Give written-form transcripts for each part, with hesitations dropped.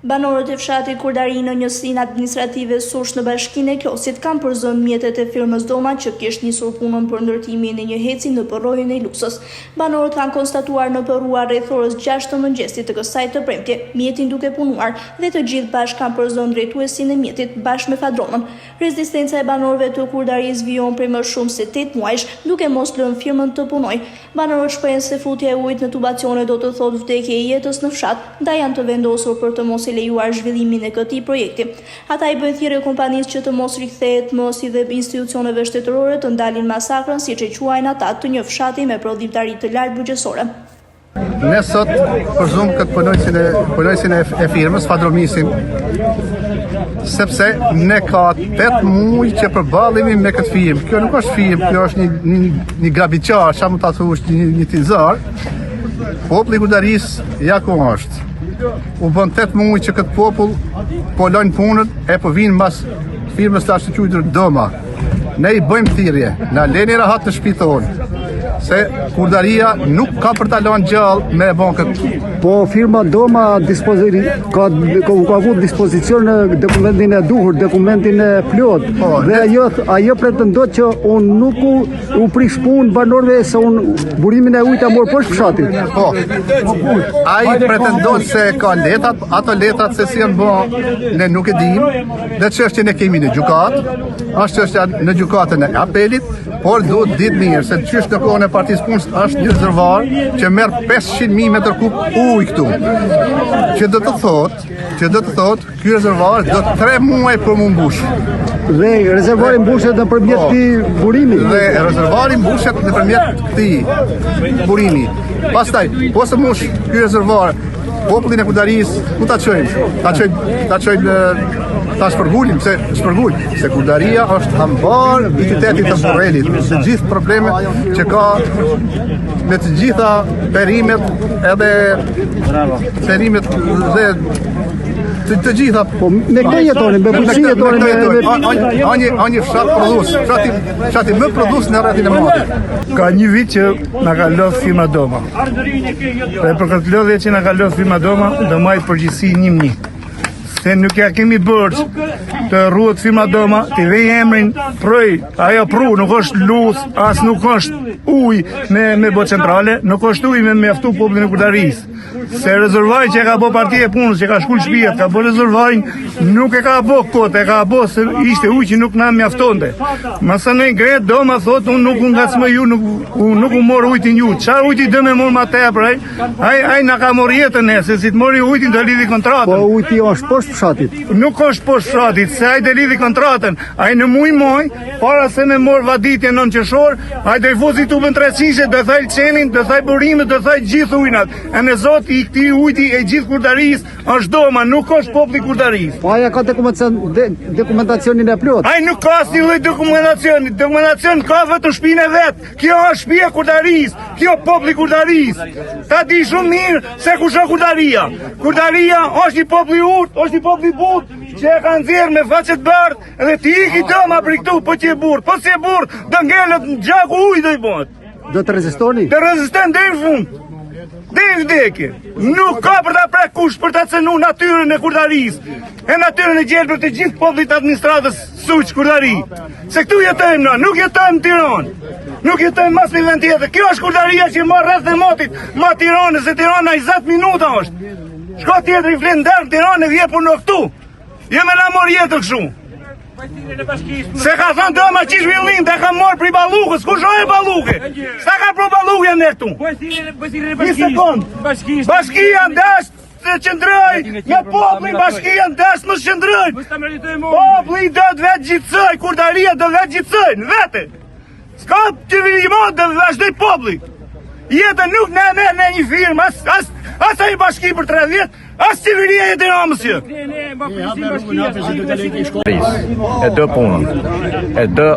Banorët e fshatit Kurdari në njësinë administrative Sursh në bashkinë e Klosit kanë përzënë mjetet e firmës Doma që kishte nisur punën për ndërtimin e një heci në rrojen e Luksës. Banorët kanë konstatuar në rrugë rreth orës 6 të mëngjesit të kësaj të premtje, mjetin duke punuar dhe të gjithë bashkë kanë përzënë drejtuesin e mjetit bashkë me Fadronën. Rezistenca e banorëve të Kurdaris vijon prej më shumë se 8 muajsh, duke mos lënë firmën të punojë. Banorët shprehin se futja e ujit në tubacione do të thotë vdekje e jetës në fshat, ndaj janë të vendosur për të mos lejuar zhvillimin e këtij projekti. Ata i bëjnë thirrje kompanisë që të mos rikthehet më si dhe institucioneve shtetërore të ndalin masakrën siç e quajnë ata të një fshati me prodhimtari të lartë bugjesore. Ne sot përzum këtë punojësin e firmës, Fadromisin, sepse ne ka 8 muaj që përballemi me këtë firmë. Kjo nuk është firmë, kjo është një grabiqar, çfarë mund ta thuash, një tizar. Populli i Kurdaris ja ku është. U bën 8 muaj që këtë popull po lojnë punën e po vinë mbas firmës tash të quajtur Doma. Ne i bëjmë thirrje, na leni rahat në shtëpi tonë, se Kurdaria nuk ka për ta lënë gjallë me bankët. Po firma Doma ka avut dispozicion dokumentin e duhur, dokumentin e plot, dhe ajo pretendon që unë nuk u prish punë banorëve se unë burimin e ujit e mor poshtë fshatit. Po. Ai pretendon se ka letrat, ato letrat se si janë bën, ne nuk e dimë. Dhe çështjen e kemi në gjykatë, është çështja në gjykatën e apelit, por duhet ditë mirë se çështë në kohën e Partisë Punës është një rezervuar që merr 500.000 metër kub ujë këtu. Që do të thotë, ky rezervuar do 3 muaj për mu mbush. Dhe rezervuari mbushet nëpërmjet këtij burimi. Dhe rezervuari mbushet nëpërmjet këtij burimi. Pastaj, po së mbush ky rezervuar, popullin e Kurdaris ku ta çojmë? Ta çojmë ta shpërgulim, se Kurdaria është ambar i qytetit të Borrelit, me të gjithë problemet që ka, me të gjitha perimet edhe perimet dhe të gjitha. Po me këtë jetonin, me bujqësi jetonin. Ani fshat produs, fshati më produs në rrethin e Matit. Ka një vit që na ka lodhur firma Doma. Dhe për këtë lodhje që na ka lodhur firma Doma, do marrë përgjegjësi 1-1. Se nuk ja kemi bërë të rruhet firma Doma, të vej emrin proj, ajo pru, nuk është luz, as nuk është ujë me bo centrale, nuk është ujë me mjaftu popullin e Kurdaris. Se rezervuari që ka bo Partia e Punës, që ka shkull shtëpiat, ka bo rezervuarin, nuk e ka bo kot, e ka bo se ishte ujë që nuk na mjaftonte. Masa në gret Doma thot, unë nuk nga cmë ju, nuk u mor ujtin ju. Çfarë ujti dë me mor ma tepër, ai na ka mor jetën e, se si të mori ujtin do lidhi kontratën. Po ujti është poshtë fshatit. Nuk është poshtë fshatit, se ai do lidhi kontratën. Ai në muj, para se me mor vaditje nën qershor, ai do i fuzi tubën 300, do thaj çenin, do thaj burimet, do thaj gjithë ujnat. E në zot i këtij ujti e gjithë Kurdaris është Doma, nuk është populli Kurdaris. Po aja ka dokumentacionin e plot. Ai nuk ka asnjë lloj dokumentacioni. Dokumentacion ka vetëm shtëpinë e vet. Kjo është shtëpia e Kurdaris, kjo populli Kurdaris. Ta di shumë mirë se kush është Kurdaria. Kurdaria është një popull i urtë, është një popull i butë, që e kanë nxjerrë me faqe të bardhë dhe ti iki Doma për këtu, po që e burr. Po si e burr, do ngelet në gjaku ujë do i bëhet. Do të rezistoni? Të reziston deri në fund. Deri vdekje. Nuk ka për ta prek kush për ta cenu natyrën e Kurdaris. E natyrën e gjelbër të gjithë popullit administratës Suq Kurdari. Se këtu jetojmë na, nuk jetojmë në Tiranë. Nuk jetojmë mas në vend tjetër. Kjo është Kurdaria që marr rreth e motit, ma Tiranës, se Tirana 20 minuta është. Shko tjetër i flet ndër në Tiranë dhe vjen punë këtu. Je me na mor jetën kështu. Se ka thënë Doma që zhvillim dhe ka morë pri Ballukës, kush është e Balluke? Sa ka pro Ballukja ne këtu? Një sekund, bashkia ndesh të qëndroj, me popullin bashkia ndesh më qëndroj. Populli do të vetë gjithsoj, Kurdaria do vetë gjithsoj, në vete. S'ka të vilimon dhe vazhdoj populli. Jetën nuk ne merr në një firmë, as ai bashki për 3 vjet, as qeveria e Tiranës. E dë punën, e dë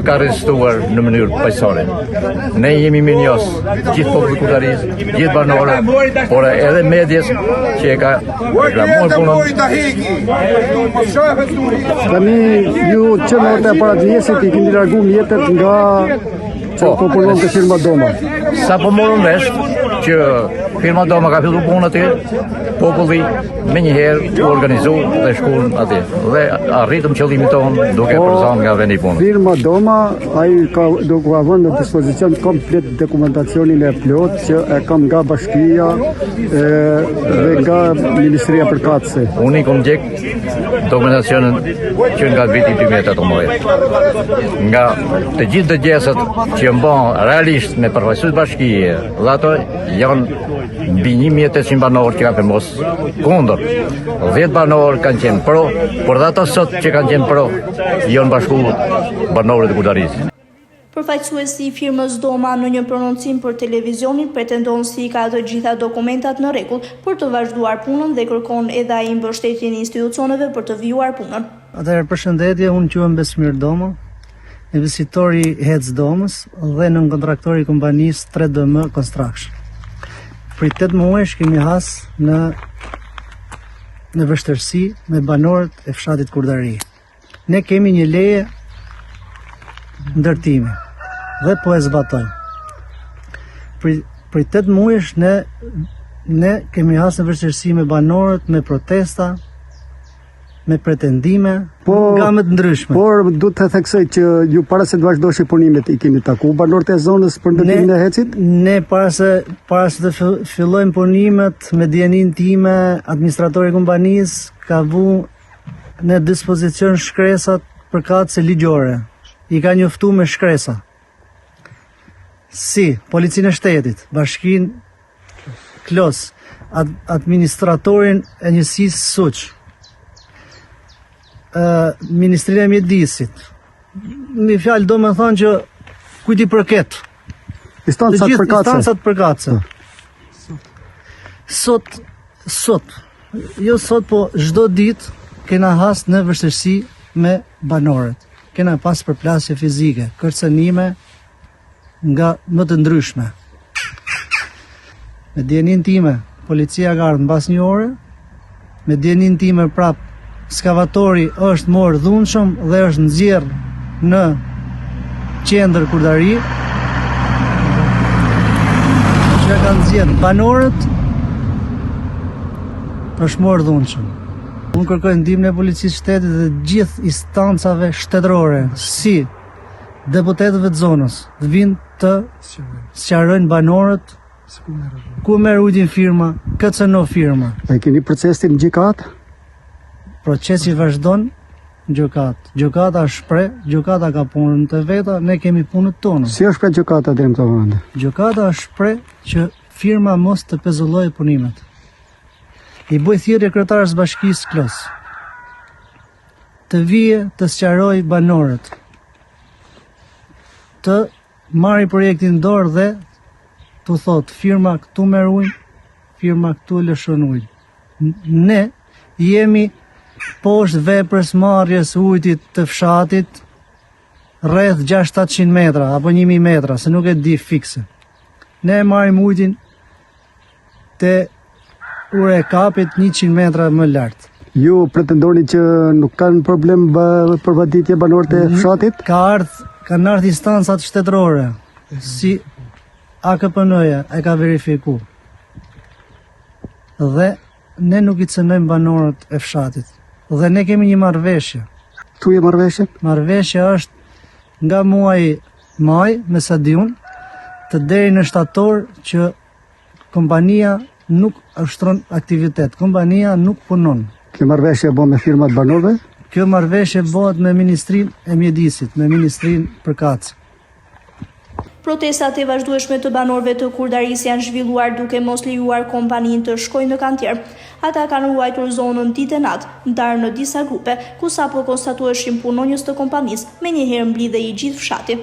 ka rezistuar në mënyrë paqësore. Ne jemi minjos, gjithë populli Kurdaris, gjithë banorët, por edhe medjes që e ka reklamuar punën. Tani ju që në orte para vjesit i keni largu mjetet nga që po punon të firma Doma. Sa po morën vesh që Firma Doma ka filluar punën aty, populli me njëherë u organizu dhe shkuan aty. Dhe arritëm qëllimin tonë duke përzon nga vendi punës. Firma Doma ai ka vënë në dispozicion komplet dokumentacionin e plot që e kam nga bashkia dhe nga Ministria Përkatëse. Unë i kom gjek dokumentacionin që nga viti 2018. Nga të gjithë dëgjesat që mbon realisht me përfaqësues bashkie, dhe ato janë mbi 1800 banorë që kanë firmos kundër. 10 banorë kanë qenë pro, por dhe ato sot që kanë qenë pro, janë bashku banorët e Kurdarisë. Përfaqësuesi i firmës Doma në një prononcim për televizionin pretendon se ka të gjitha dokumentat në rregull për të vazhduar punën dhe kërkon edhe ai mbështetjen e institucioneve për të vijuar punën. Atëherë përshëndetje, unë quhem Besmir Doma, investitori Hec Domës dhe nën kontraktori i kompanisë 3DM Construction. Për 8 muajsh kemi has në vështirësi me banorët e fshatit Kurdari. Ne kemi një leje ndërtimi dhe po e zbatojmë. Për 8 muajsh ne kemi hasë në vështirësi me banorët, me protesta, me pretendime, nga më të ndryshme. Por duhet të theksoj që ju para se të vazhdoshin punimet i keni taku banorët e zonës për ndërtimin e Hecit? Ne para se të fillojmë punimet me dijenin time, administratori i kompanisë ka vu në dispozicion shkresat përkatëse ligjore. I ka njoftu me shkresa. Si Policinë e Shtetit, Bashkinë Klos, administratorin e njësisë suq, Ministrinë e Mjedisit. Me fjalë do me thonë që kujt i përket. Instancat përkatëse. Sot, jo sot, po çdo ditë kena has në vështirësi me banorët. Kena pas përplasje fizike, kërcënime nga më të ndryshme. Me dijenin time, policia ka ardhur mbas një ore, me dijenin time prap, skavatori është morë dhunshëm dhe është nxjerr në qendër Kurdari, që kanë nxjerr banorët, është morë dhunshëm. Unë kërkoj ndihmën e policisë shtetit dhe gjithë instancave shtetërore, si deputetëve të zonës, të vinë të sqarojnë banorët ku merr ujin firma, KCNO firma. E keni procesin në gjykat? Procesi vazhdon në gjykat. Gjykata shpreh, gjykata ka punën të veta, ne kemi punën tonë. Si është pra gjykata deri në këtë moment? Gjykata shpreh që firma mos të pezullojë punimet. I bëj thirrje kryetarës Bashkisë Klos të vije të sqaroj banorët, të marri projektin dorë dhe të thot firma këtu merr ujë, firma këtu lëshon ujë. Ne jemi poshtë veprës marrjes ujit të fshatit rreth 600-700 metra apo 1000 metra, se nuk e di fikse. Ne marrim ujin te ure kapit 100 metra më lartë. Ju pretendoni që nuk kanë problem për vaditje banorët e fshatit? Kanë ardhur instancat shtetërore, si AKPN-ja e ka verifiku. Dhe ne nuk i cënojmë banorët e fshatit. Dhe ne kemi një marrëveshje. Tu e marrëveshje? Marrëveshja është nga muaji maj me Sadiun të deri në shtator që kompania nuk ushtron aktivitet, kompania nuk punon. Kjo marrëveshje bëhet me firmat banorëve? Kjo marrëveshje bëhet me Ministrinë e Mjedisit, me Ministrinë Përkatëse. Protestat e vazhdueshme të banorëve të Kurdarisë janë zhvilluar duke mos lejuar kompaninë të shkojnë në kantier. Ata kanë ruajtur zonën ditë e natë, ndarë në disa grupe, ku sapo konstatueshin punonjës të kompanisë, menjëherë mblidhej i gjithë fshati.